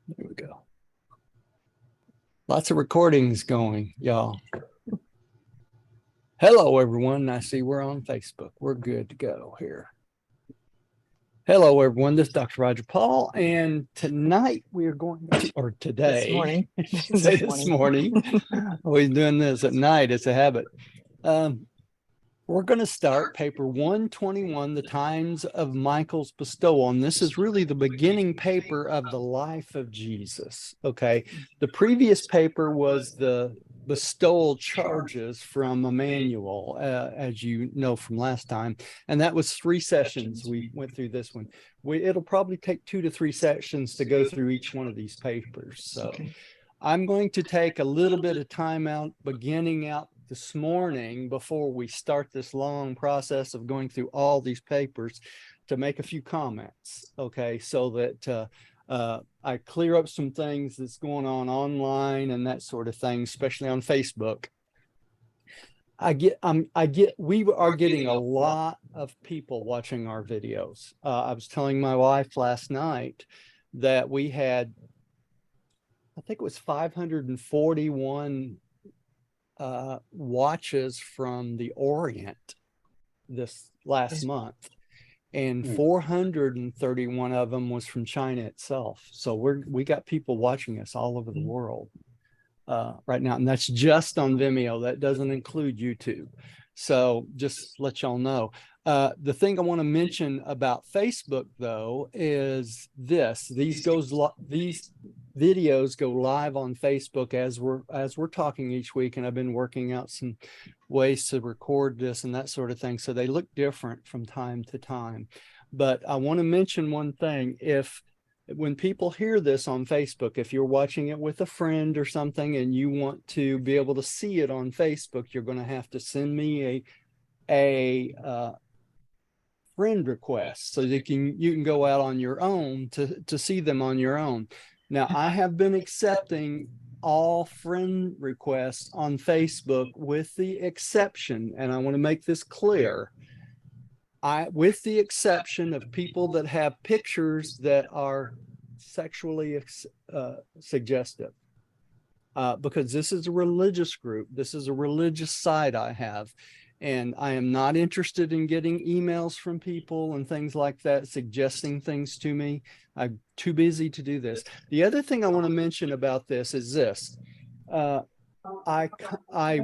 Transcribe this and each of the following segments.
There we go. Lots of recordings going, y'all. Hello, everyone. I see we're on Facebook. We're good to go here. Hello, everyone. This is Dr. Roger Paul, and tonight we are going to, or today, this morning, always doing this at night. It's a habit. We're going to start paper 121, The Times of Michael's Bestowal. And this is really the beginning paper of the life of Jesus. Okay. The previous paper was the bestowal charges from Emmanuel, as you know from last time. And that was 3 sessions. We went through this one. It'll probably take 2 to 3 sessions to go through each one of these papers. So I'm going to take a little bit of time out beginning out this morning before we start this long process of going through all these papers to make a few comments, okay, so that I clear up some things that's going on online and that sort of thing, especially on Facebook. We are getting a lot of people watching our videos. I was telling my wife last night that we had, I think it was 541 watches from the Orient this last month, and 431 of them was from China itself. So we got people watching us all over the world right now, and that's just on Vimeo. That doesn't include YouTube. So just let y'all know. The thing I want to mention about Facebook, though, is these videos go live on Facebook as we're talking each week, and I've been working out some ways to record this and that sort of thing, so they look different from time to time. But I want to mention one thing. When people hear this on Facebook, if you're watching it with a friend or something and you want to be able to see it on Facebook, you're going to have to send me a friend request so that you can go out on your own to see them on your own. Now, I have been accepting all friend requests on Facebook with the exception, and I want to make this clear, with the exception of people that have pictures that are sexually suggestive, because this is a religious group. This is a religious site I have. And I am not interested in getting emails from people and things like that, suggesting things to me. I'm too busy to do this. The other thing I want to mention about this is this. I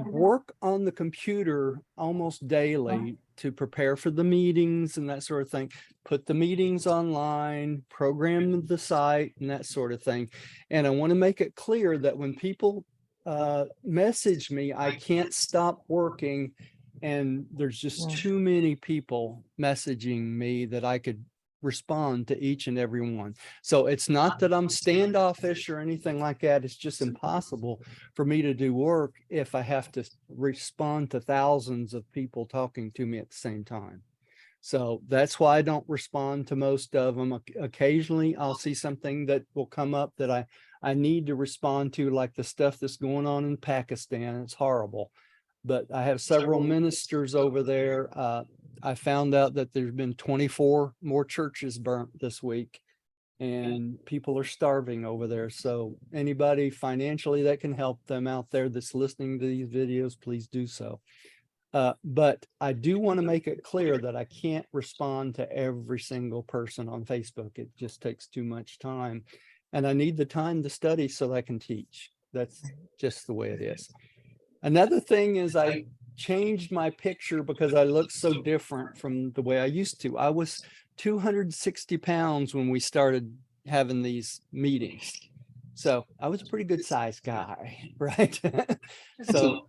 work on the computer almost daily to prepare for the meetings and that sort of thing, put the meetings online, program the site and that sort of thing. And I want to make it clear that when people message me, I can't stop working. And there's just too many people messaging me that I could respond to each and every one. So it's not that I'm standoffish or anything like that. It's just impossible for me to do work if I have to respond to thousands of people talking to me at the same time. So that's why I don't respond to most of them. Occasionally I'll see something that will come up that I need to respond to, like the stuff that's going on in Pakistan. It's horrible. But I have several ministers over there. I found out that there's been 24 more churches burnt this week, and people are starving over there. So anybody financially that can help them out there that's listening to these videos, please do so. But I do want to make it clear that I can't respond to every single person on Facebook. It just takes too much time, and I need the time to study so that I can teach. That's just the way it is. Another thing is I changed my picture because I look so different from the way I used to. I was 260 pounds when we started having these meetings. So I was a pretty good sized guy, right? So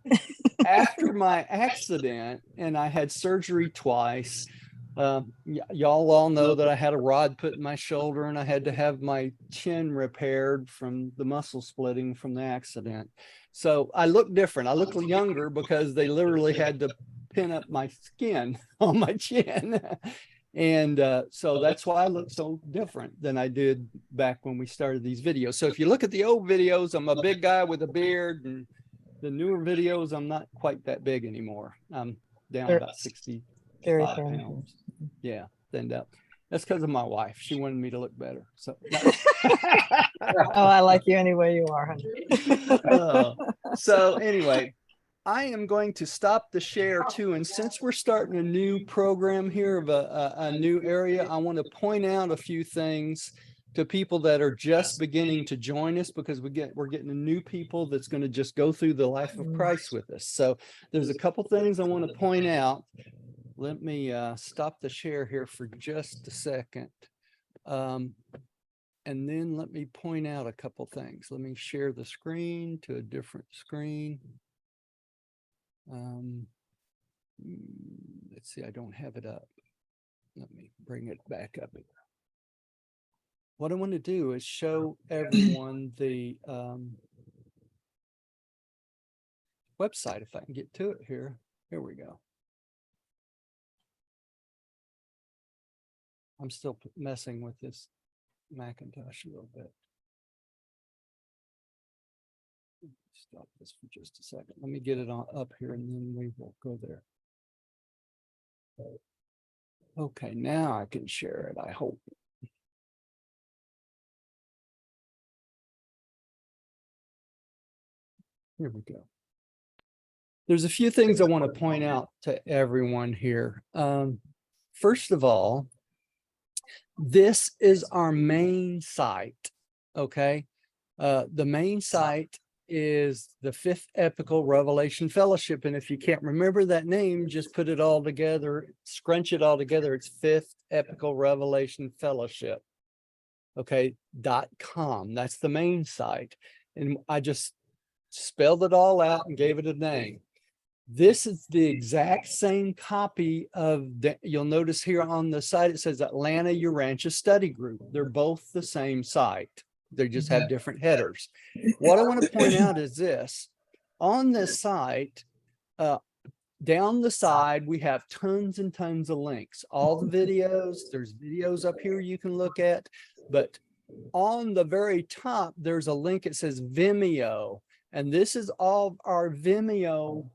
after my accident, and I had surgery twice, y'all all know that I had a rod put in my shoulder and I had to have my chin repaired from the muscle splitting from the accident. So I look different. I look younger because they literally had to pin up my skin on my chin. And so that's why I look so different than I did back when we started these videos. So if you look at the old videos, I'm a big guy with a beard, and the newer videos, I'm not quite that big anymore. I'm down about 65 pounds. Yeah, thinned up. That's because of my wife. She wanted me to look better. So Oh, I like you any way you are, honey. So anyway, I am going to stop the share too. And since we're starting a new program here of a new area, I want to point out a few things to people that are just beginning to join us, because we're getting new people that's going to just go through the life of Christ with us. So there's a couple things I want to point out. Let me stop the share here for just a second. And then let me point out a couple things. Let me share the screen to a different screen. Let's see, I don't have it up. Let me bring it back up. What I want to do is show everyone the website, if I can get to it here. Here we go. I'm still messing with this Macintosh a little bit. Stop this for just a second. Let me get it on up here and then we will go there. Okay, now I can share it, I hope. Here we go. There's a few things I want to point out to everyone here. First of all, this is our main site, okay? The main site is the Fifth Epical Revelation Fellowship. And if you can't remember that name, just put it all together, scrunch it all together. It's Fifth Epical Revelation Fellowship, okay, .com. That's the main site. And I just spelled it all out and gave it a name. This is the exact same copy of the, you'll notice here on the site, it says Atlanta Urantia Study Group. They're both the same site. They just have different headers. What I want to point out is this. On this site, down the side, we have tons and tons of links. All the videos, there's videos up here you can look at. But on the very top, there's a link that says Vimeo. And this is all our Vimeo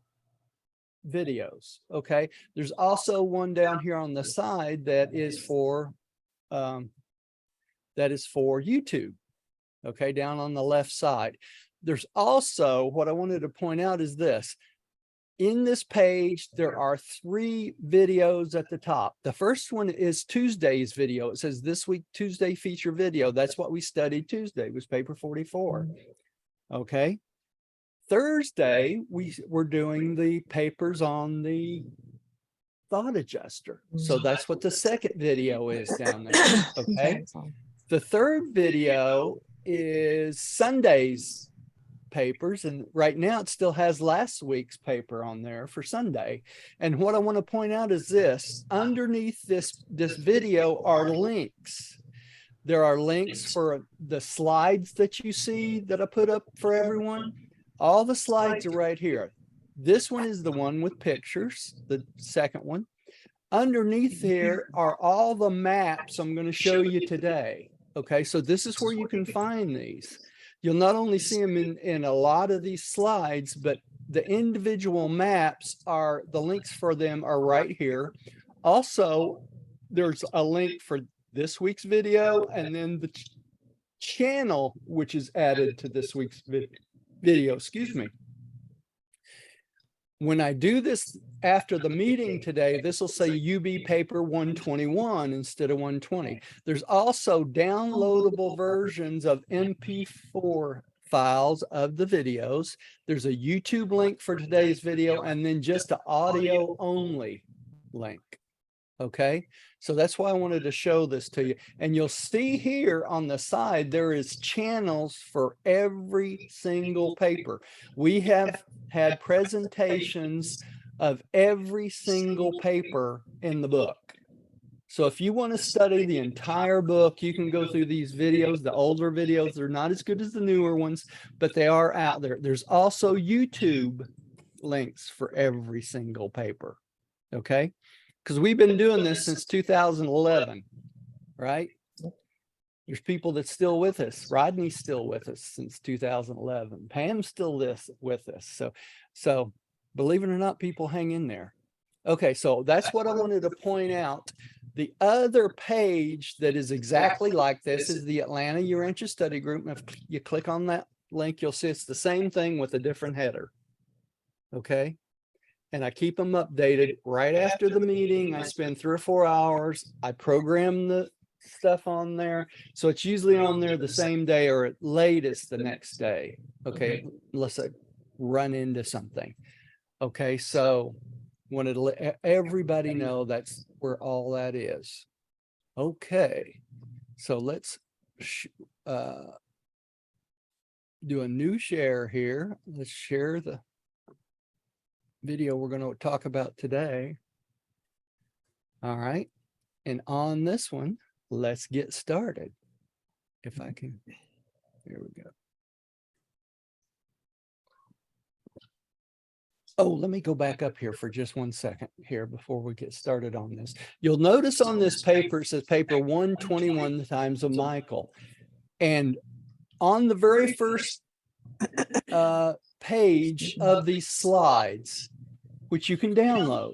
videos, okay? There's also one down here on the side that is for YouTube, okay, down on the left side. There's also, what I wanted to point out is this. In this page, there are 3 videos at the top. The first one is Tuesday's video. It says this week, Tuesday feature video. That's what we studied Tuesday, was paper 44, okay? Thursday, we were doing the papers on the thought adjuster. So that's what the second video is down there, okay? The third video is Sunday's papers, and right now it still has last week's paper on there for Sunday. And what I want to point out is this. Underneath this video are links. There are links for the slides that you see that I put up for everyone. All the slides are right here. This one is the one with pictures, the second one. Underneath here are all the maps I'm going to show you today. Okay, so this is where you can find these. You'll not only see them in a lot of these slides, but the individual maps are, the links for them are right here. Also, there's a link for this week's video and then the channel, which is added to this week's video, excuse me. When I do this after the meeting today, this will say UB paper 121 instead of 120. There's also downloadable versions of MP4 files of the videos. There's a YouTube link for today's video, and then just an audio only link. Okay, so that's why I wanted to show this to you. And you'll see here on the side, there is channels for every single paper. We have had presentations of every single paper in the book. So if you want to study the entire book, you can go through these videos. The older videos, they're not as good as the newer ones, but they are out there. There's also YouTube links for every single paper. Okay, because we've been doing this since 2011, right? There's people that's still with us. Rodney's still with us since 2011. Pam's still with us. So believe it or not, people hang in there. Okay, so that's what I wanted to point out. The other page that is exactly like this is the Atlanta Urantia Study Group. And if you click on that link, you'll see it's the same thing with a different header. Okay. And I keep them updated right after the meeting. I spend 3 or 4 hours. I program the stuff on there. So it's usually on there the same day or at latest the next day. Okay. Unless I run into something. Okay. So wanted to let everybody know that's where all that is. Okay. So let's do a new share here. Let's share the video we're going to talk about today. All right. And on this one, let's get started. If I can, here we go. Oh, let me go back up here for just 1 second here before we get started on this. You'll notice on this paper, it says paper 121 times of Michael. And on the very first page of these slides, which you can download,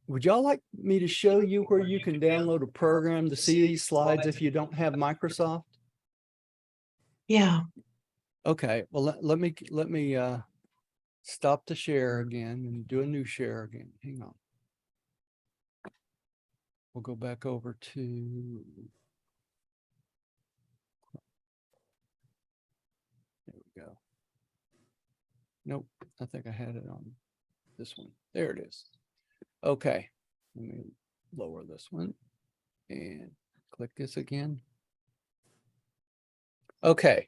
would y'all like me to show you where you can download a program to see these slides if you don't have Microsoft? Yeah. Okay, well, let me stop the share again and do a new share again. Hang on. We'll go back over to, there we go. Nope, I think I had it on this one. There it is. Okay, let me lower this one and click this again. Okay.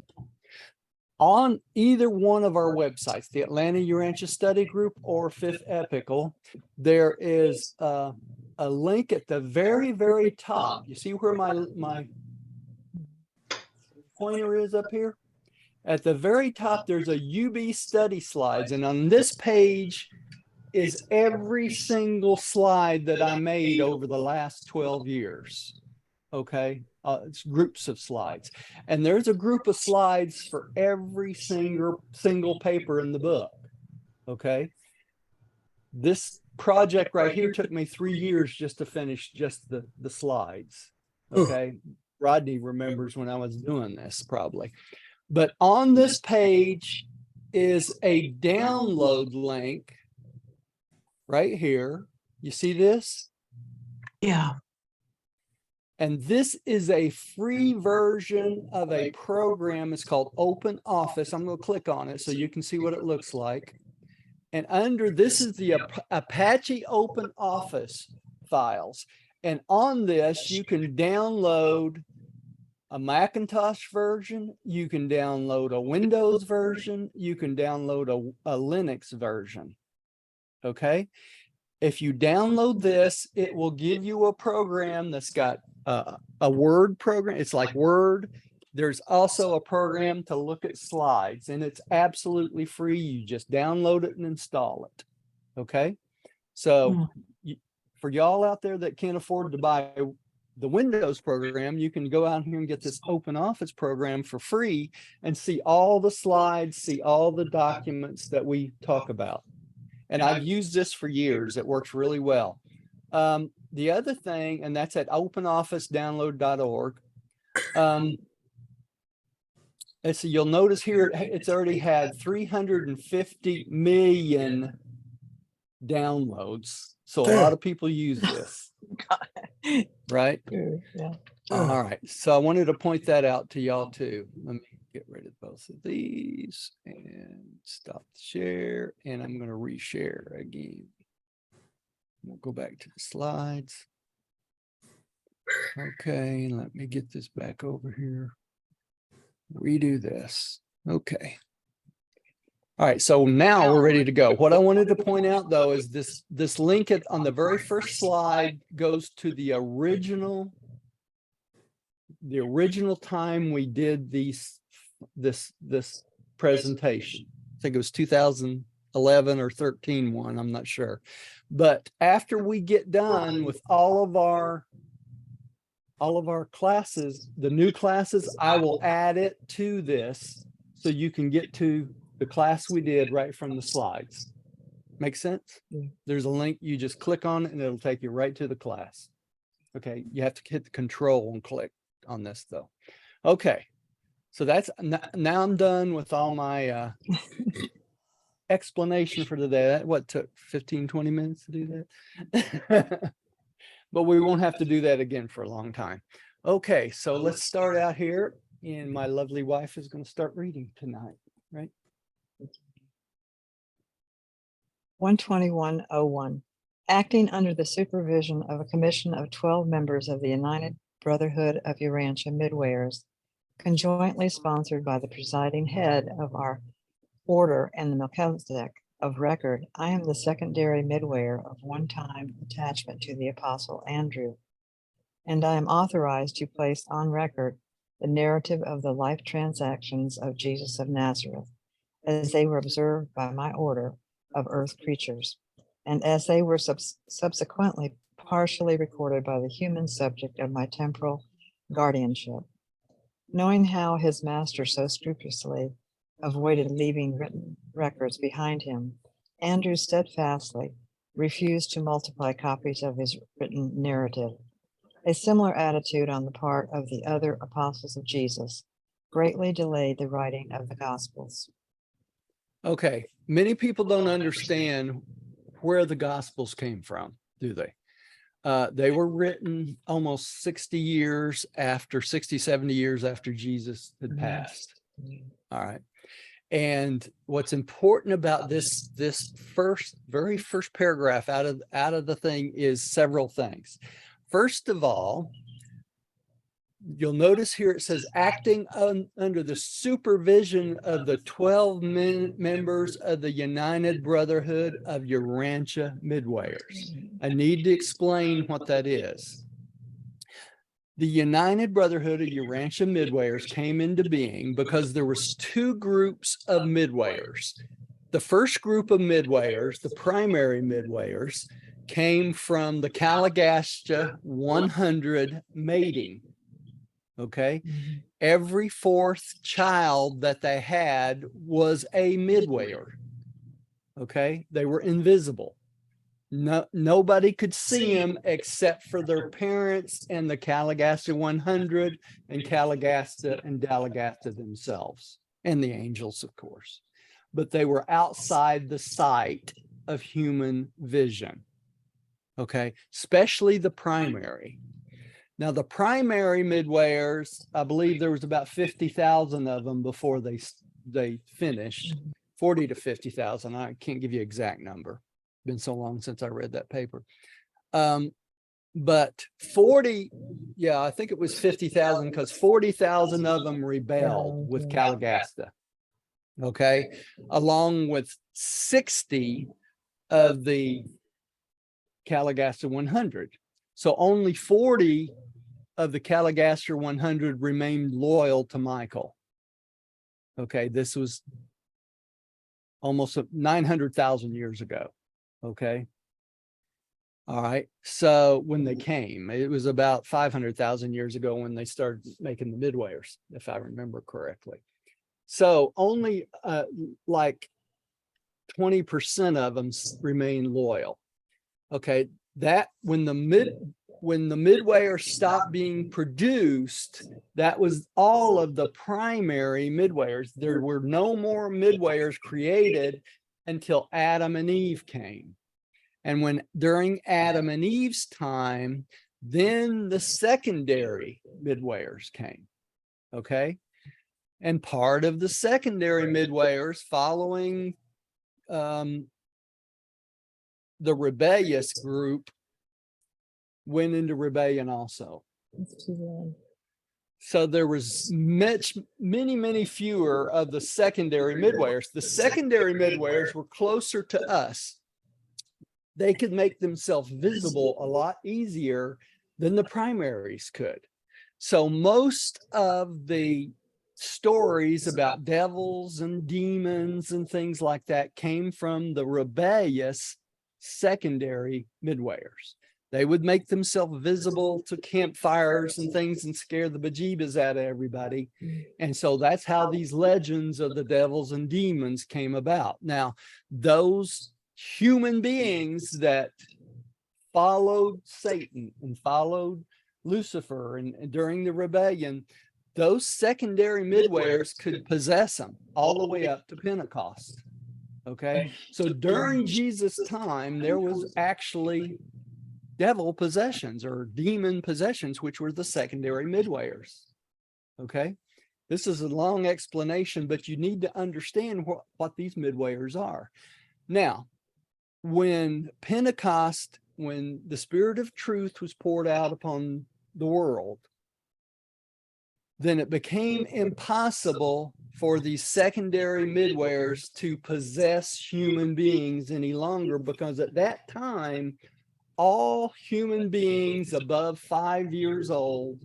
On either one of our websites, the Atlanta Urantia Study Group or Fifth Epical, there is a link at the very, very top. You see where my pointer is up here? At the very top, there's a UB study slides. And on this page is every single slide that I made over the last 12 years. Okay. It's groups of slides, and there's a group of slides for every single paper in the book. Okay. This project right here took me 3 years just to finish just the slides. Okay. Rodney remembers when I was doing this probably, but on this page is a download link right here. You see this? Yeah. And this is a free version of a program. It's called Open Office. I'm going to click on it so you can see what it looks like. And under this is the Apache Open Office files. And on this, you can download a Macintosh version. You can download a Windows version. You can download a Linux version. Okay. If you download this, it will give you a program that's got a Word program. It's like Word. There's also a program to look at slides, and it's absolutely free. You just download it and install it. Okay. So for y'all out there that can't afford to buy the Windows program, you can go out here and get this Open Office program for free and see all the slides, see all the documents that we talk about. And I've used this for years. It works really well. The other thing, and that's at openofficedownload.org. And so you'll notice here, it's already had 350 million downloads. So a lot of people use this, right? Yeah. All right. So I wanted to point that out to y'all too. Let me get rid of both of these and stop the share. And I'm going to reshare again. We'll go back to the slides. Okay. Let me get this back over here. Redo this. Okay. All right. So now we're ready to go. What I wanted to point out though is this link on the very first slide goes to the original time we did this presentation. I think it was 2011 or 13 one, I'm not sure. But after we get done with all of our classes, the new classes, I will add it to this so you can get to the class we did right from the slides. Make sense? There's a link, you just click on it and it'll take you right to the class. Okay, you have to hit the control and click on this though. Okay, so that's now I'm done with all my explanation for today. That what took 15, 20 minutes to do that. But we won't have to do that again for a long time. Okay, so let's start out here. And my lovely wife is going to start reading tonight, right? 12101. Acting under the supervision of a commission of 12 members of the United Brotherhood of Urantia Midwayers, conjointly sponsored by the presiding head of our order and the Melchizedek of record, I am the secondary midwayer of one-time attachment to the Apostle Andrew, and I am authorized to place on record the narrative of the life transactions of Jesus of Nazareth, as they were observed by my order of earth creatures, and as they were subsequently partially recorded by the human subject of my temporal guardianship. Knowing how his master so scrupulously avoided leaving written records behind him, Andrew steadfastly refused to multiply copies of his written narrative. A similar attitude on the part of the other apostles of Jesus greatly delayed the writing of the Gospels. Okay, many people don't understand where the Gospels came from, do they? They were written almost 60 years after, 60, 70 years after Jesus had passed. All right. And what's important about this very first paragraph out of the thing is several things. First of all, you'll notice here it says acting under the supervision of the 12 members of the United Brotherhood of Urantia Midwayers. I need to explain what that is. The United Brotherhood of Urantia Midwayers came into being because there was two groups of midwayers. The first group of midwayers, the primary midwayers, came from the Calagasta 100 mating. Okay. Every fourth child that they had was a midwayer. Okay. They were invisible. Nobody could see them except for their parents and the Calagasta 100 and Calagasta and Dalagasta themselves and the angels, of course. But they were outside the sight of human vision. Okay. Especially the primary. Now, the primary midwayers, I believe there was about 50,000 of them before they finished, 40 to 50,000. I can't give you an exact number. It's been so long since I read that paper. But 40, yeah, I think it was 50,000 because 40,000 of them rebelled with Calagasta. Okay, along with 60 of the Calagasta 100. So only 40 of the Calagasta 100 remained loyal to Michael. Okay, this was almost 900,000 years ago. Okay. All right. So when they came, it was about 500,000 years ago when they started making the midwayers, if I remember correctly. So only like 20% of them remain loyal. Okay. That when the midwayers stopped being produced, that was all of the primary midwayers. There were no more midwayers created until Adam and Eve came. And when during Adam and Eve's time, then the secondary midwayers came. Okay. And part of the secondary midwayers following the rebellious group went into rebellion also. So there was many fewer of the secondary midwayers. The secondary midwayers were closer to us. They could make themselves visible a lot easier than the primaries could. So most of the stories about devils and demons and things like that came from the rebellious secondary midwayers. They would make themselves visible to campfires and things and scare the bejeebas out of everybody. And so that's how these legends of the devils and demons came about. Now, those human beings that followed Satan and followed Lucifer and during the rebellion, those secondary midwayers could possess them all the way up to Pentecost. Okay. So during Jesus' time, there was actually devil possessions or demon possessions, which were the secondary midwayers. Okay. This is a long explanation, but you need to understand what these midwayers are. Now, when Pentecost, when the Spirit of truth was poured out upon the world, then it became impossible for these secondary midwayers to possess human beings any longer, because at that time, all human beings above 5 years old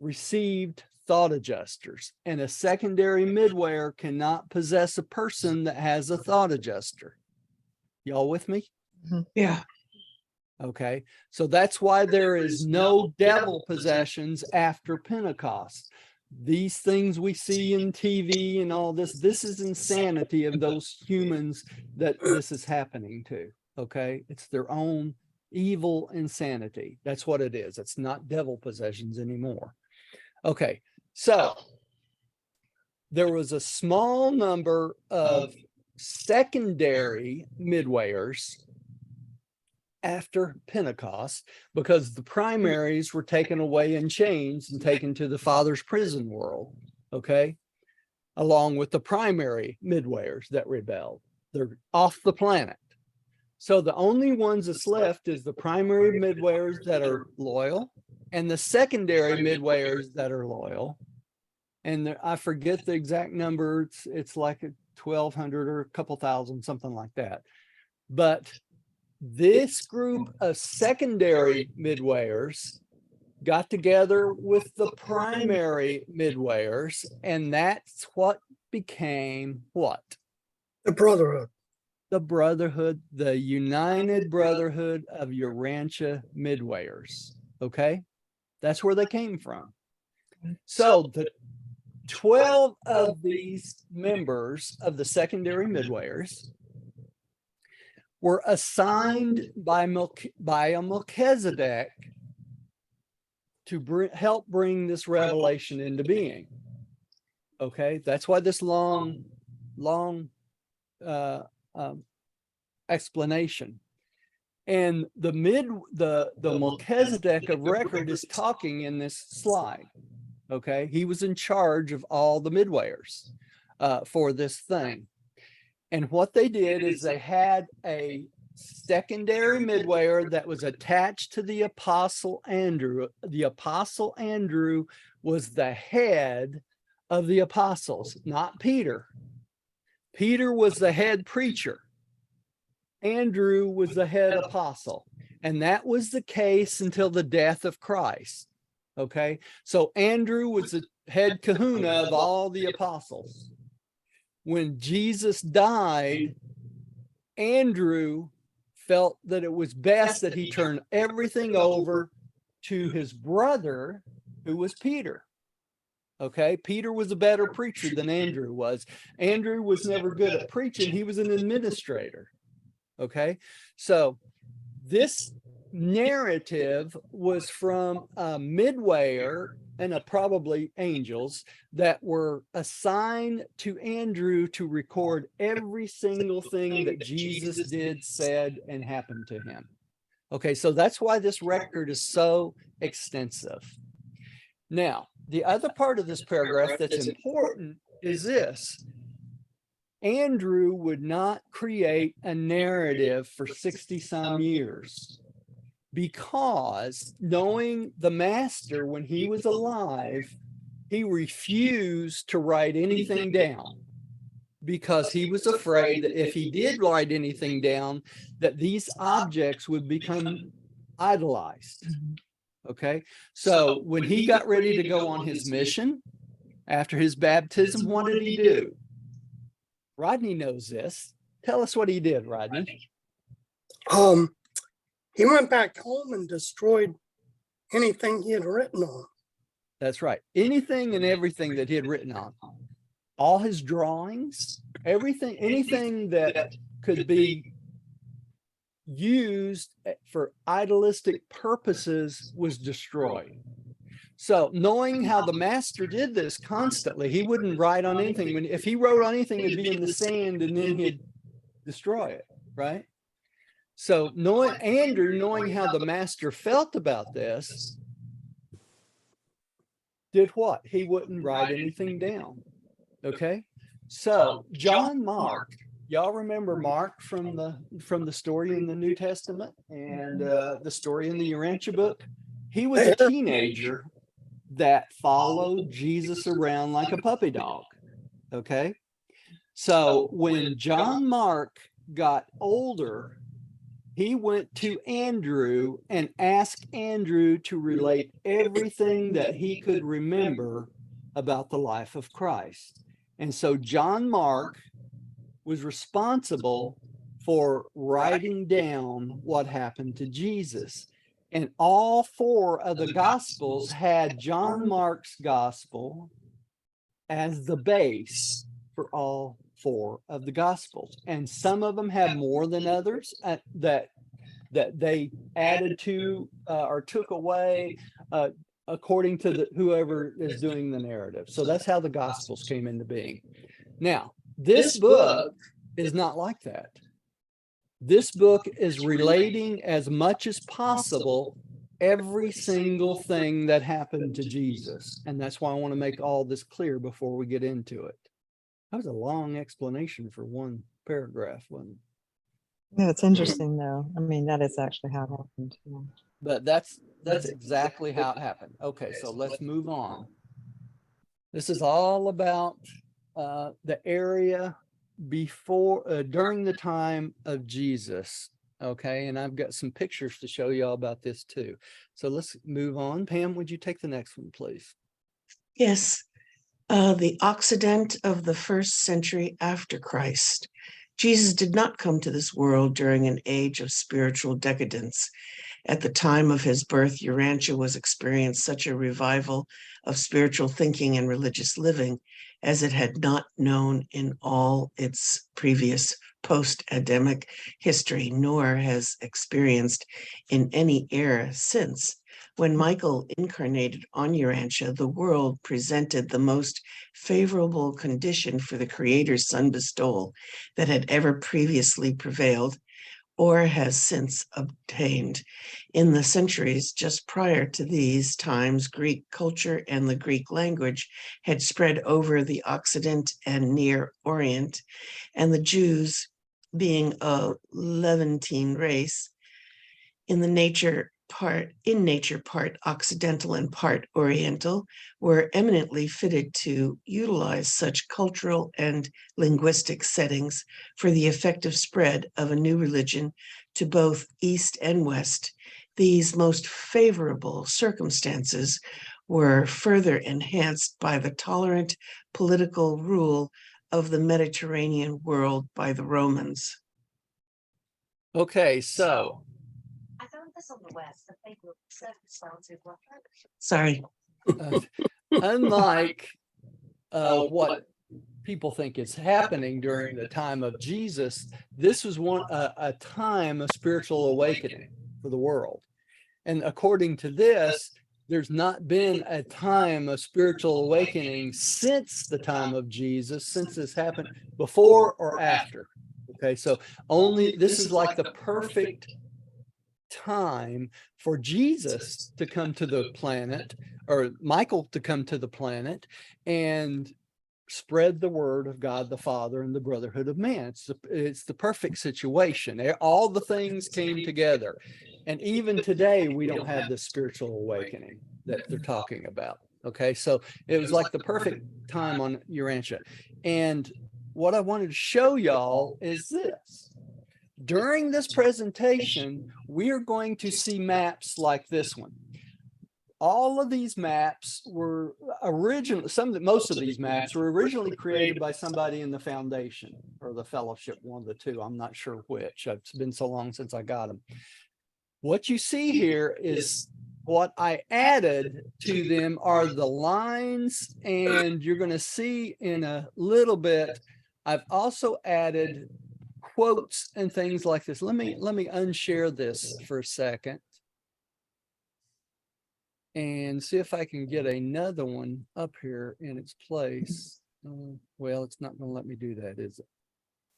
received thought adjusters, and a secondary midwayer cannot possess a person that has a thought adjuster. Y'all with me? Yeah. Okay, so that's why there is no devil possessions after Pentecost. These things we see in TV and all this, this is insanity of those humans that this is happening to. Okay, it's their own evil insanity. That's what it is. It's not devil possessions anymore. Okay, so there was a small number of secondary midwayers after Pentecost, because the primaries were taken away in chains and taken to the Father's prison world, okay, along with the primary midwayers that rebelled. They're off the planet. So the only ones that's left is the primary midwayers that are loyal and the secondary midwayers that are loyal. And I forget the exact number. It's like 1,200 or a couple thousand, something like that. But this group of secondary midwayers got together with the primary midwayers, and that's what became what? The Brotherhood. The Brotherhood, the United Brotherhood of Urantia Midwayers. Okay, that's where they came from. So the 12 of these members of the secondary midwayers were assigned by a Melchizedek to help bring this revelation into being. Okay, that's why this long explanation. And the Melchizedek of record is talking in this slide. Okay, he was in charge of all the midwayers for this thing. And what they did is they had a secondary midwayer that was attached to the Apostle Andrew. The Apostle Andrew was the head of the apostles, not Peter. Peter was the head preacher. Andrew was the head apostle. And that was the case until the death of Christ. Okay, so Andrew was the head kahuna of all the apostles. When Jesus died, Andrew felt that it was best that he turn everything over to his brother, who was Peter. Okay, Peter was a better preacher than Andrew was. Andrew was never good at preaching. He was an administrator. Okay, so this narrative was from a midwayer and probably angels that were assigned to Andrew to record every single thing that Jesus did, said, and happened to him. Okay, so that's why this record is so extensive. Now, the other part of this paragraph that's important is this. Andrew would not create a narrative for 60-some years, because knowing the master when he was alive, he refused to write anything down, because he was afraid that if he did write anything down, that these objects would become idolized. Okay, so when he got ready to go on his mission after his baptism, what did he do? Rodney knows this. Tell us what he did, Rodney. He went back home and destroyed anything he had written on. That's right. Anything and everything that he had written on. All his drawings, everything, anything that could be used for idolistic purposes was destroyed. So knowing how the master did this constantly, he wouldn't write on anything. If he wrote on anything, it'd be in the sand and then he'd destroy it, right? So knowing how the master felt about this, did what? He wouldn't write anything down. Okay. So John Mark, y'all remember Mark from the story in the New Testament and the story in the Urantia book? He was a teenager that followed Jesus around like a puppy dog. Okay. So when John Mark got older, he went to Andrew and asked Andrew to relate everything that he could remember about the life of Christ. And so John Mark was responsible for writing down what happened to Jesus. And all four of the Gospels had John Mark's Gospel as the base for all four of the Gospels. And some of them have more than others that they added to or took away according to whoever is doing the narrative. So that's how the Gospels came into being. Now, this book is not like that. This book is relating as much as possible every single thing that happened to Jesus. And that's why I want to make all this clear before we get into it. That was a long explanation for one paragraph, wasn't it? No, it's interesting though. I mean, that is actually how it happened. Yeah. But that's exactly how it happened. Okay, so let's move on. This is all about the area before during the time of Jesus. Okay, and I've got some pictures to show you all about this too. So let's move on. Pam, would you take the next one, please? Yes. The Occident of the first century after Christ. Jesus did not come to this world during an age of spiritual decadence. At the time of his birth, Urantia was experiencing such a revival of spiritual thinking and religious living as it had not known in all its previous post-Adamic history, nor has experienced in any era since. When Michael incarnated on Urantia, the world presented the most favorable condition for the Creator's Son bestowal that had ever previously prevailed or has since obtained. In the centuries just prior to these times, Greek culture and the Greek language had spread over the Occident and Near Orient, and the Jews, being a Levantine race, in nature part Occidental and part Oriental, were eminently fitted to utilize such cultural and linguistic settings for the effective spread of a new religion to both East and West. These most favorable circumstances were further enhanced by the tolerant political rule of the Mediterranean world by the Romans. Okay, so I found this on the West. The people circumstances were Sorry. unlike what people think is happening during the time of Jesus, this was a time of spiritual awakening for the world. And according to this, there's not been a time of spiritual awakening since the time of Jesus, since this happened before or after. Okay, so this is like the perfect time for Jesus to come to the planet, or Michael to come to the planet and spread the word of God the Father and the brotherhood of man. It's the perfect situation. All the things came together. And even today, we don't have the spiritual awakening that they're talking about. Okay, so it was like the perfect time on Urantia. And what I wanted to show y'all is this. During this presentation, we are going to see maps like this one. All of these maps were originally, most of these maps were originally created by somebody in the foundation or the fellowship, one of the two. I'm not sure which. It's been so long since I got them. What you see here is what I added to them are the lines, and you're going to see in a little bit, I've also added quotes and things like this. Let me unshare this for a second and see if I can get another one up here in its place. Well, it's not going to let me do that, is it?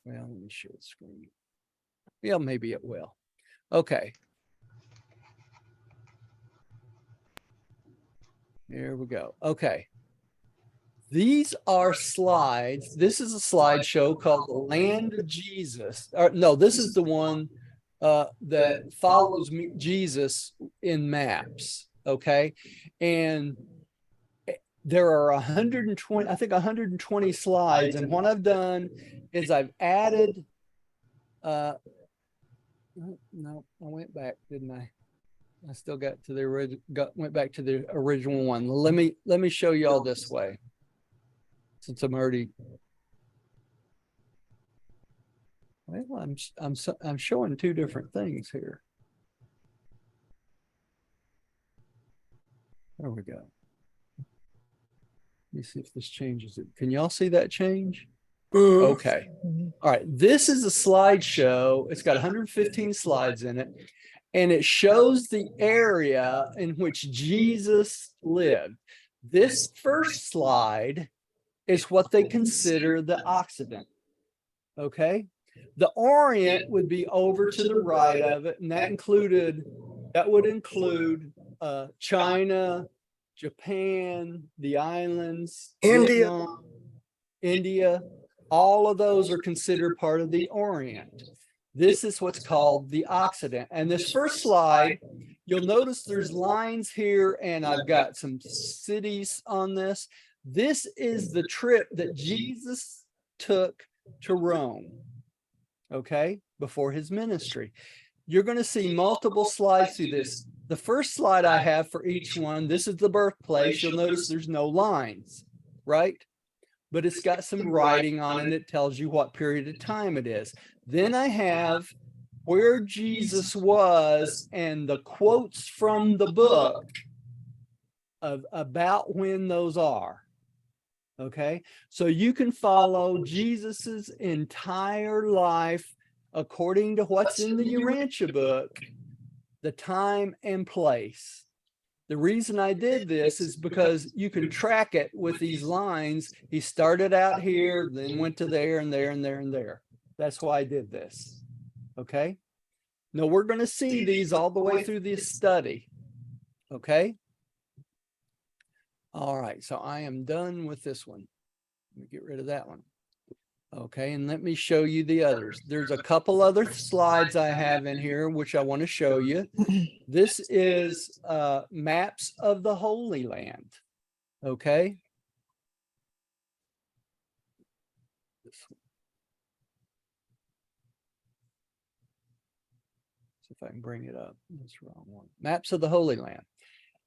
Well, let me share the screen. Yeah, maybe it will. Okay. There we go. Okay. These are slides. This is a slideshow called The Land of Jesus. Or, no, this is the one that follows Jesus in maps. Okay. And there are 120, I think 120 slides. And what I've done is I've added, no, I went back, didn't I? I still got to the original, went back to the original one. Let me show you all this way. Since I'm already, well, I'm showing two different things here. There we go. Let me see if this changes it. Can y'all see that change? Okay. All right. This is a slideshow. It's got 115 slides in it, and it shows the area in which Jesus lived. This first slide is what they consider the Occident. Okay. The Orient would be over to the right of it, and that would include China, Japan, the islands, Vietnam, India. All of those are considered part of the Orient. This is what's called the Occident. And this first slide, you'll notice there's lines here, and I've got some cities on this. This is the trip that Jesus took to Rome, okay, before his ministry. You're going to see multiple slides through this. The first slide I have for each one, this is the birthplace. You'll notice there's no lines, right? But it's got some writing on it. It tells you what period of time it is. Then I have where Jesus was and the quotes from the book of about when those are. Okay, so you can follow Jesus's entire life according to what's in the Urantia book, the time and place. The reason I did this is because you can track it with these lines. He started out here, then went to there and there and there and there. That's why I did this. Okay. Now we're going to see these all the way through this study. Okay. All right. So I am done with this one. Let me get rid of that one. Okay. And let me show you the others. There's a couple other slides I have in here, which I want to show you. This is maps of the Holy Land. Okay. This one. See if I can bring it up. That's the wrong one. Maps of the Holy Land.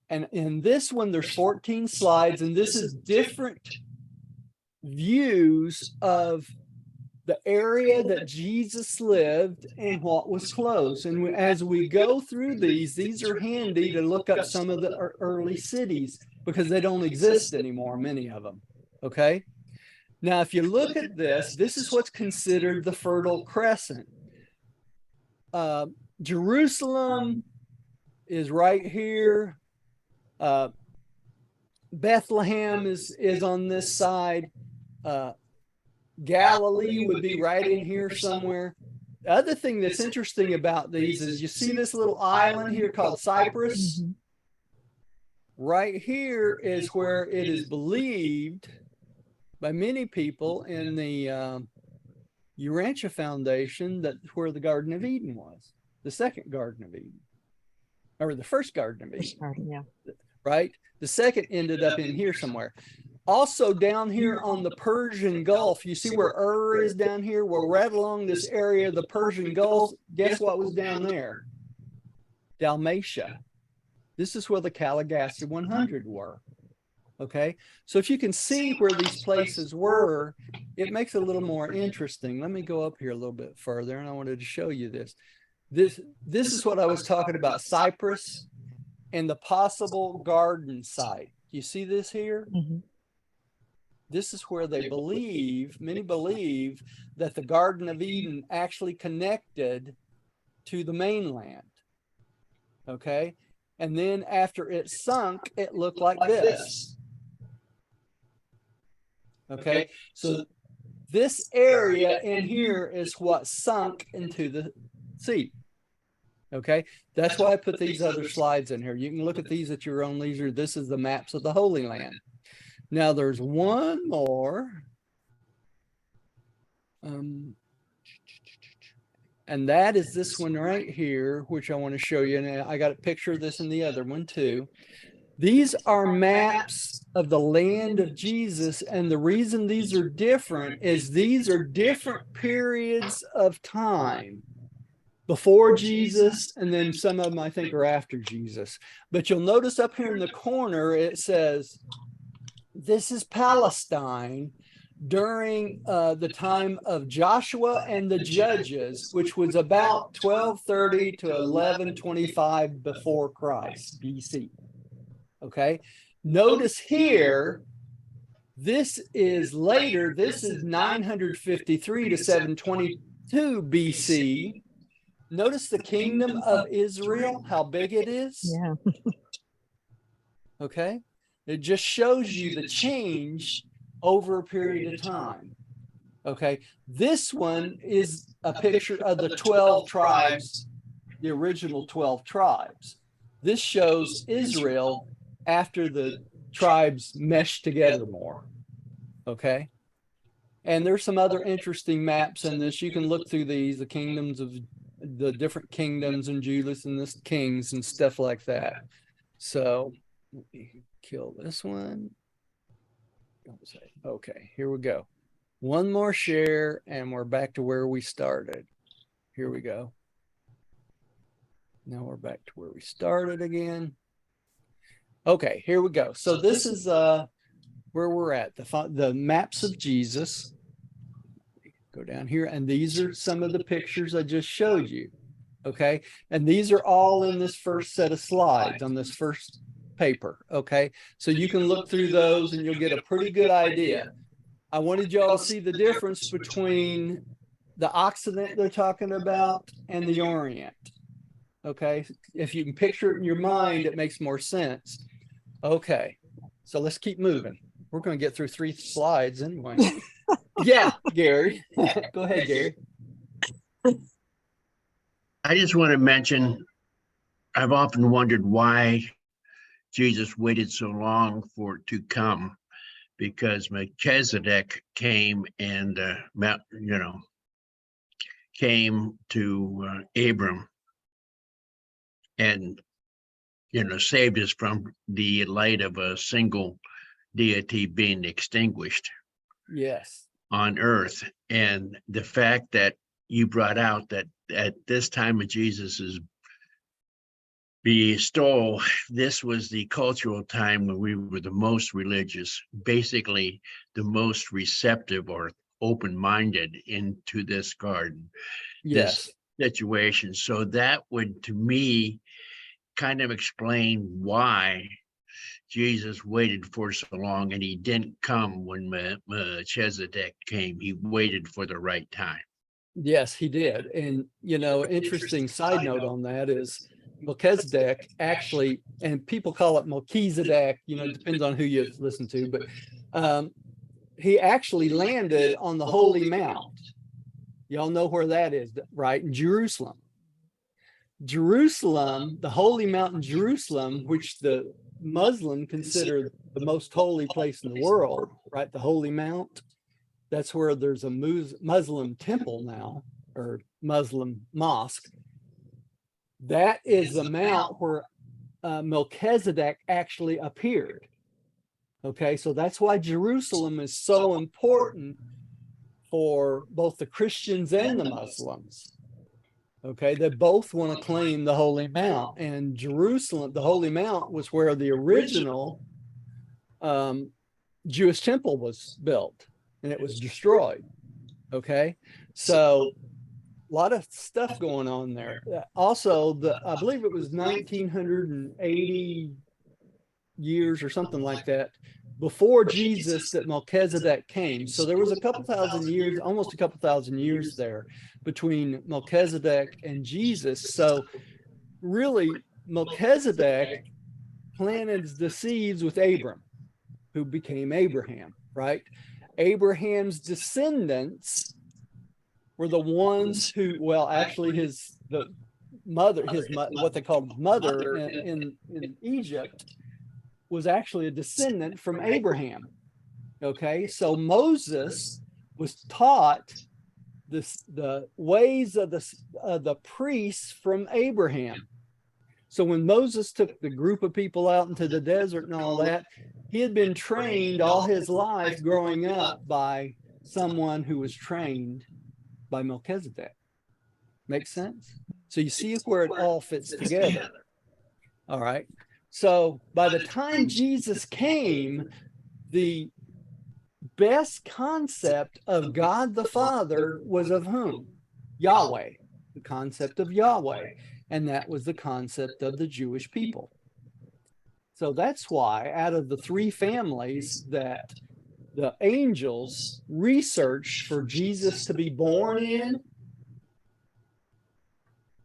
And in this one, there's 14 slides, and this is different views of the area that Jesus lived and what was close. And as we go through these are handy to look up some of the early cities because they don't exist anymore, many of them. Okay. Now, if you look at this, this is what's considered the Fertile Crescent. Jerusalem is right here. Bethlehem is on this side. Galilee would be right in here somewhere. The other thing that's interesting about these is you see this little island here called Cyprus. Right here is where it is believed by many people in the Urantia Foundation that where the Garden of Eden was, the second Garden of Eden, or the first Garden of Eden. Yeah. Right? The second ended up in here somewhere. Also down here on the Persian Gulf, you see where Ur is down here? We're right along this area of the Persian Gulf. Guess what was down there? Dalmatia. This is where the Caligassi 100 were. Okay, so if you can see where these places were, it makes it a little more interesting. Let me go up here a little bit further, and I wanted to show you this. This is what I was talking about, Cyprus and the possible garden site. You see this here? this is where many believe that the Garden of Eden actually connected to the mainland. Okay. And then after it sunk, it looked like this. Okay. So this area in here is what sunk into the sea. Okay. That's why I put these other slides in here. You can look at these at your own leisure. This is the maps of the Holy Land. Now there's one more. And that is this one right here, which I want to show you. And I got a picture of this in the other one too. These are maps of the land of Jesus. And the reason these are different is these are different periods of time. Before Jesus, and then some of them I think are after Jesus. But you'll notice up here in the corner, it says, this is Palestine during the time of Joshua and the Judges, which was about 1230 to 1125 before Christ, BC. Okay. Notice here, this is later. This is 953 to 722 BC. Notice the kingdom of Israel, how big it is. Yeah. Okay. It just shows you the change over a period of time. Okay. This one is a picture of the 12 tribes, the original 12 tribes. This shows Israel after the tribes meshed together more. Okay. And there's some other interesting maps in this. You can look through these, the kingdoms of the different kingdoms and Judas and the kings and stuff like that. So let me kill this one. Okay, here we go. One more share and we're back to where we started. Here we go. Now we're back to where we started again. Okay, here we go. So this is where we're at, the maps of Jesus. Go down here, and these are some of the pictures I just showed you. Okay, and these are all in this first set of slides on this first paper. Okay, so you can look through those and you'll get a pretty good idea. I wanted y'all to see the difference between the Occident they're talking about and the Orient. Okay, if you can picture it in your mind, it makes more sense. Okay, so let's keep moving. We're going to get through 3 slides anyway. Yeah, Gary. Go ahead, Gary. I just want to mention, I've often wondered why Jesus waited so long for it to come, because Melchizedek came and, came to Abram and, saved us from the light of a single deity being extinguished. Yes. On earth. And the fact that you brought out that at this time of Jesus's bestowal, this was the cultural time when we were the most religious, basically the most receptive or open-minded into this garden, yes, this situation. So that would, to me, kind of explain why Jesus waited for so long, and he didn't come when Melchizedek came. He waited for the right time. Yes, he did. And, interesting side note on that is Melchizedek actually, and people call it Melchizedek, it depends on who you listen to, but he actually landed on the Holy Mount. Y'all know where that is, right? In Jerusalem. Jerusalem, the Holy Mountain Jerusalem, which the Muslim consider the most holy place in the world, right? The Holy Mount. That's where there's a Muslim temple now, or Muslim mosque. That is the mount where Melchizedek actually appeared. Okay, so that's why Jerusalem is so important for both the Christians and the Muslims. Okay, they both want to claim the Holy Mount, and Jerusalem, the Holy Mount, was where the original Jewish temple was built, and it was destroyed. Okay, so a lot of stuff going on there. Also, I believe it was 1980 years or something like that. before Jesus that Melchizedek came. So there was a couple thousand years, almost a couple thousand years there between Melchizedek and Jesus. So really, Melchizedek planted the seeds with Abram, who became Abraham, right? Abraham's descendants were the ones who, well, actually what they called mother in Egypt was actually a descendant from Abraham. Okay, so Moses was taught the ways of the priests from Abraham. So when Moses took the group of people out into the desert and all that, he had been trained all his life growing up by someone who was trained by Melchizedek. Make sense? So you see where it all fits together. All right. So by the time Jesus came, the best concept of God the Father was of whom? Yahweh, the concept of Yahweh. And that was the concept of the Jewish people. So that's why out of the three families that the angels researched for Jesus to be born in,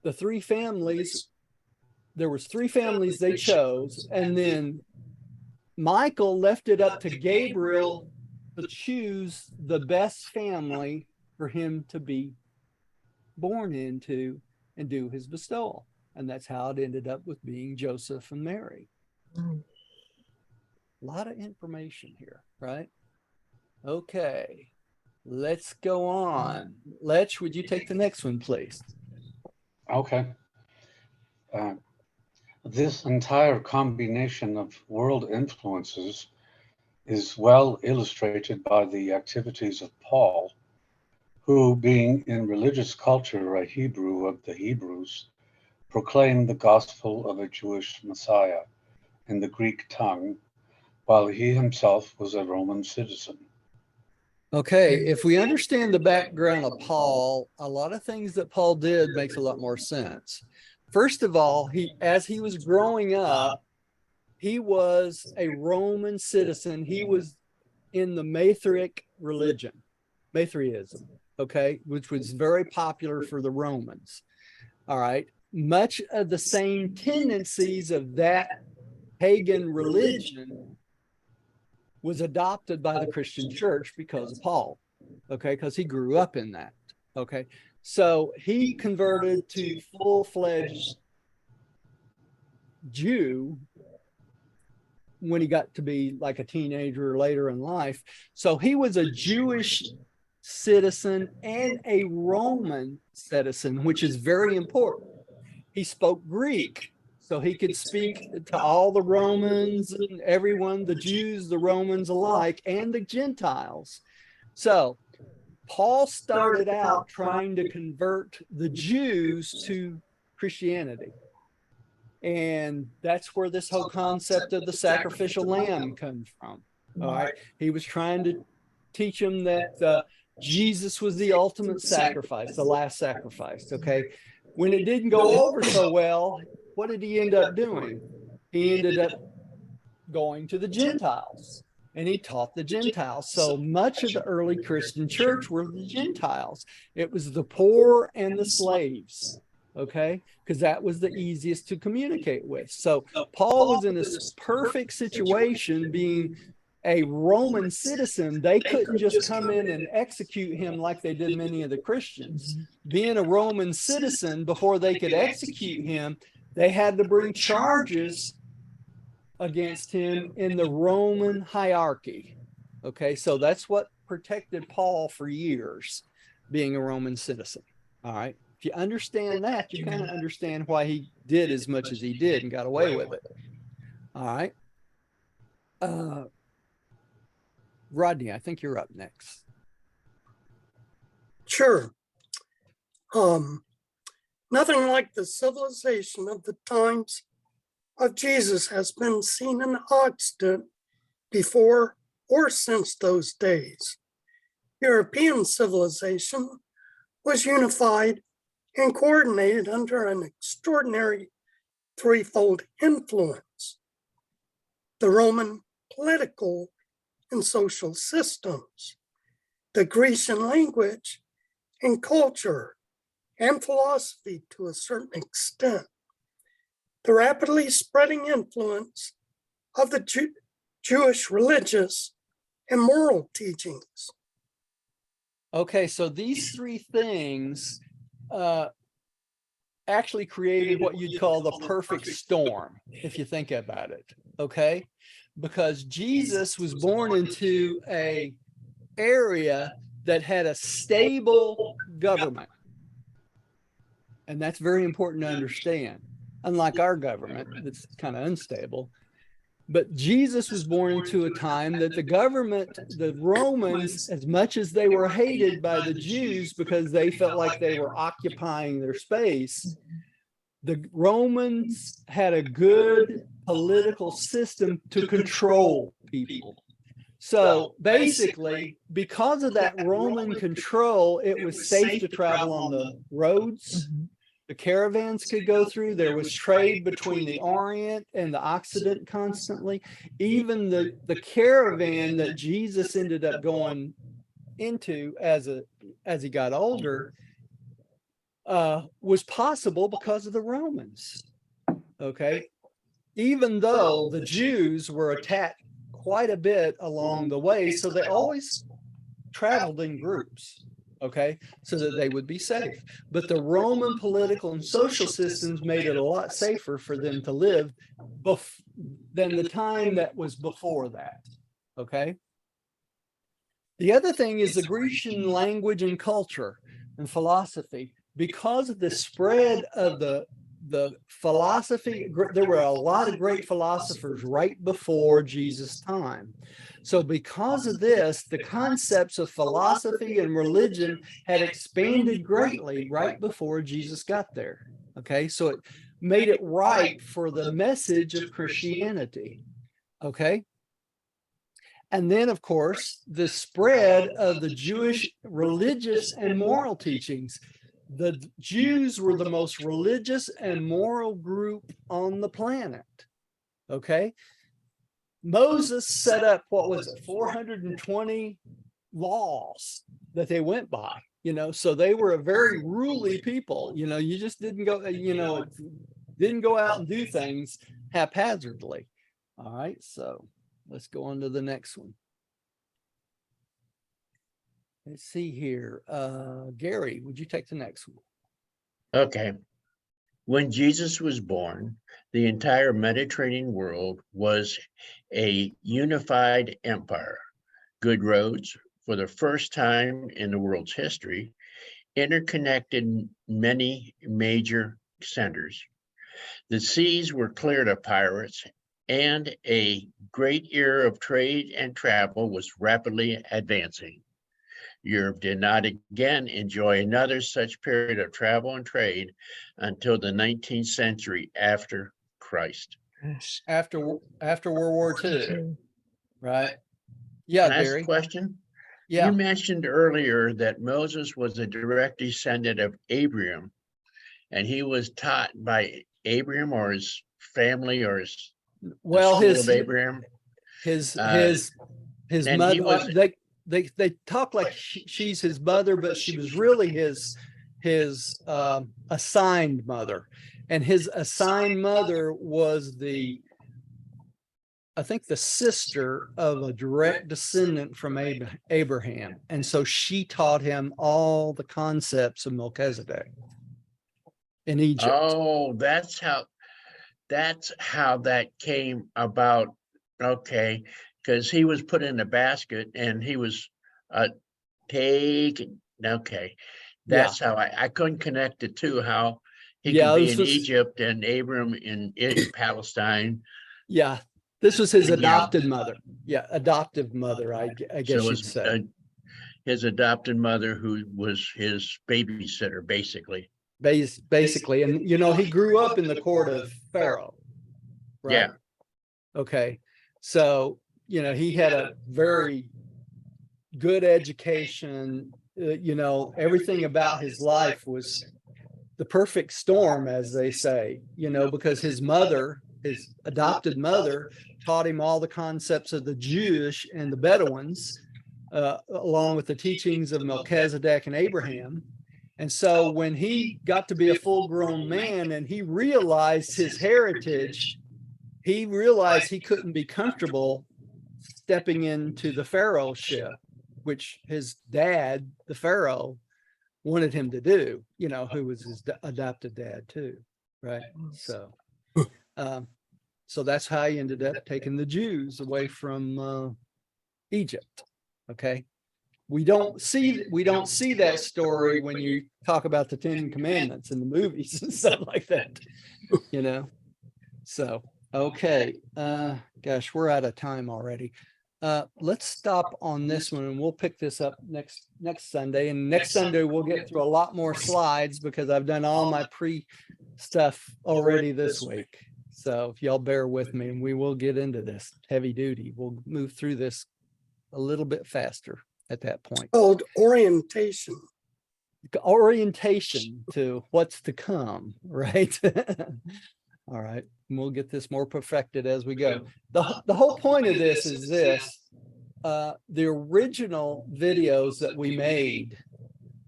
the three families, there was three families they chose, and then Michael left it up to Gabriel to choose the best family for him to be born into and do his bestowal. And that's how it ended up with being Joseph and Mary. A lot of information here, right? Okay, let's go on. Lech, would you take the next one, please? Okay. This entire combination of world influences is well illustrated by the activities of Paul, who, being in religious culture a Hebrew of the Hebrews, proclaimed the gospel of a Jewish Messiah in the Greek tongue, while he himself was a Roman citizen. Okay, if we understand the background of Paul, a lot of things that Paul did makes a lot more sense. First of all, as he was growing up, he was a Roman citizen. He was in the Mithric religion, Mithraism, okay, which was very popular for the Romans. All right, much of the same tendencies of that pagan religion was adopted by the Christian church because of Paul, okay, because he grew up in that, okay. So he converted to full-fledged Jew when he got to be like a teenager later in life. So he was a Jewish citizen and a Roman citizen, which is very important. He spoke Greek, so he could speak to all the Romans and everyone, the Jews, the Romans alike, and the Gentiles. So Paul started out trying to convert the Jews to Christianity. And that's where this whole concept of the sacrificial lamb comes from. All right. He was trying to teach them that Jesus was the ultimate sacrifice, the last sacrifice. Okay. When it didn't go over so well, what did he end up doing? He ended up going to the Gentiles, and he taught the Gentiles. So much of the early Christian church were the Gentiles. It was the poor and the slaves, okay, because that was the easiest to communicate with. So Paul was in this perfect situation, being a Roman citizen. They couldn't just come in and execute him like they did many of the Christians. Being a Roman citizen, before they could execute him, they had to bring charges against him in the Roman hierarchy. Okay, so that's what protected Paul for years, being a Roman citizen. All right, if you understand that, you kind of understand why he did as much as he did and got away with it. All right. Rodney, I think you're up next. Sure. Nothing like the civilization of the times of Jesus has been seen in Occident before or since those days. European civilization was unified and coordinated under an extraordinary threefold influence: the Roman political and social systems, the Grecian language and culture, and philosophy to a certain extent, the rapidly spreading influence of the Jewish religious and moral teachings. Okay, so these three things actually created what you'd call the perfect storm, if you think about it, okay? Because Jesus was born into a area that had a stable government. And that's very important to understand. Unlike our government, that's kind of unstable. But Jesus was born into a time that the government, the Romans, as much as they were hated by the Jews because they felt like they were occupying their space, the Romans had a good political system to control people. So basically, because of that Roman control, it was safe to travel on the roads. The caravans could go through. There was trade between the Orient and the Occident constantly. Even the caravan that Jesus ended up going into as he got older was possible because of the Romans. Okay, even though the Jews were attacked quite a bit along the way, so they always traveled in groups. Okay, so that they would be safe. But the Roman political and social systems made it a lot safer for them to live than the time that was before that. Okay. The other thing is the Grecian language and culture and philosophy. Because of the spread of the philosophy, there were a lot of great philosophers right before Jesus' time. So because of this, the concepts of philosophy and religion had expanded greatly right before Jesus got there. Okay, so it made it right for the message of Christianity. Okay. And then, of course, the spread of the Jewish religious and moral teachings. The Jews were the most religious and moral group on the planet. Okay. Moses set up, what was it, 420 laws that they went by, so they were a very ruly people. You just didn't go, didn't go out and do things haphazardly. All right, so let's go on to the next one. Let's see here. Gary, would you take the next one? Okay. When Jesus was born, the entire Mediterranean world was a unified empire. Good roads, for the first time in the world's history, interconnected many major centers. The seas were cleared of pirates, and a great era of trade and travel was rapidly advancing. Europe did not again enjoy another such period of travel and trade until the 19th century after Christ. After World War II, right? Yeah, Can I ask a Gary. question? Yeah. You mentioned earlier that Moses was a direct descendant of Abraham, and he was taught by Abraham or his family or his his Abraham. His and mother. he was- They talk like she's his mother, but she was really his assigned mother, and his assigned mother was I think the sister of a direct descendant from Abraham, and so she taught him all the concepts of Melchizedek in Egypt. Oh, that's how that came about. Okay, because he was put in a basket and he was taken. Okay, that's how I couldn't connect the two. How he could be in Egypt and Abram in Palestine. Yeah, this was his adopted mother. Yeah, adoptive mother, I guess you'd say. His adopted mother, who was his babysitter, basically. Basically, and he grew up in the court of Pharaoh. Right? Yeah. Okay, so he had a very good education. Everything about his life was the perfect storm, as they say. Because his mother his adopted mother taught him all the concepts of the Jewish and the Bedouins, along with the teachings of Melchizedek and Abraham. And so when he got to be a full-grown man and he realized his heritage, he realized he couldn't be comfortable stepping into the Pharaoh ship, which his dad, the Pharaoh, wanted him to do, you know, who was his adopted dad too, right? So, so that's how he ended up taking the Jews away from Egypt. Okay. We don't see that story when you talk about the 10 Commandments in the movies and stuff like that, you know? So, okay. Gosh, we're out of time already. Let's stop on this one and we'll pick this up next Sunday. And next Sunday, we'll get through a lot more slides because I've done all my pre stuff already this week. So if y'all bear with me, and we will get into this heavy duty. We'll move through this a little bit faster at that point. Called orientation. Orientation to what's to come, right? All right. And we'll get this more perfected as we go. The whole point of this is this. The original videos that we made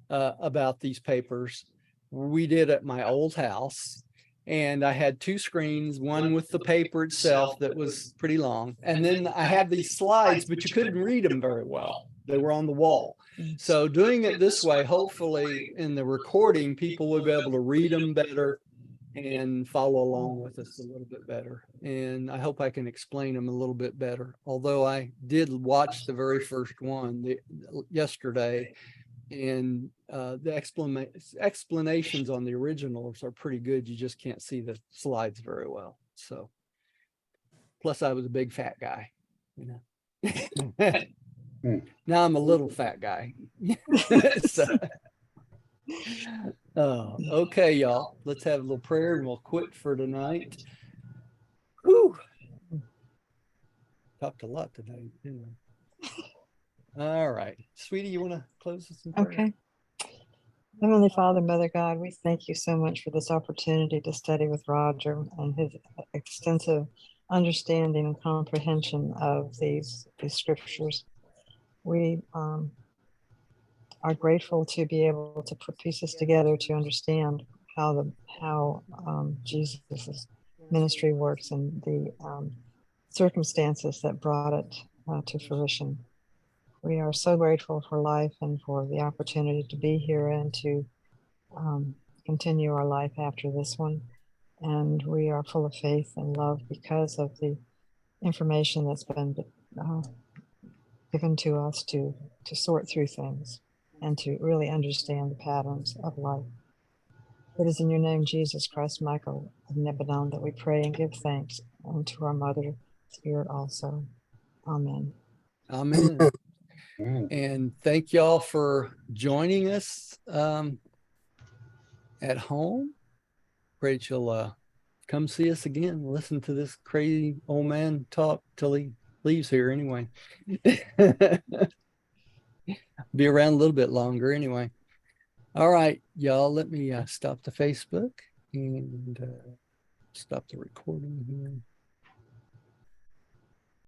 about these papers, we did at my old house. And I had 2 screens, one with the paper itself that was pretty long. And then I had these slides, but you couldn't read them very well. They were on the wall. So doing it this way, hopefully in the recording, people will be able to read them better and follow along with us a little bit better. And I hope I can explain them a little bit better. Although I did watch the very first one yesterday, and the explanations on the originals are pretty good. You just can't see the slides very well. So, plus I was a big fat guy, you know. Now I'm a little fat guy. So, oh, okay, y'all. Let's have a little prayer and we'll quit for tonight. Whew. Talked a lot today, didn't we? All right. Sweetie, you want to close this in prayer? Okay. Heavenly Father, Mother God, we thank you so much for this opportunity to study with Roger and his extensive understanding and comprehension of these scriptures. We are grateful to be able to put pieces together to understand how Jesus' ministry works and the circumstances that brought it to fruition. We are so grateful for life and for the opportunity to be here and to continue our life after this one. And we are full of faith and love because of the information that's been given to us to sort through things and to really understand the patterns of life. It is in your name, Jesus Christ, Michael of Lebanon, that we pray and give thanks, and to our Mother Spirit also. Amen. Amen. And thank y'all for joining us at home. Pray that you'll come see us again. Listen to this crazy old man talk till he leaves here anyway. Be around a little bit longer anyway. All right, y'all, let me stop the Facebook and stop the recording here.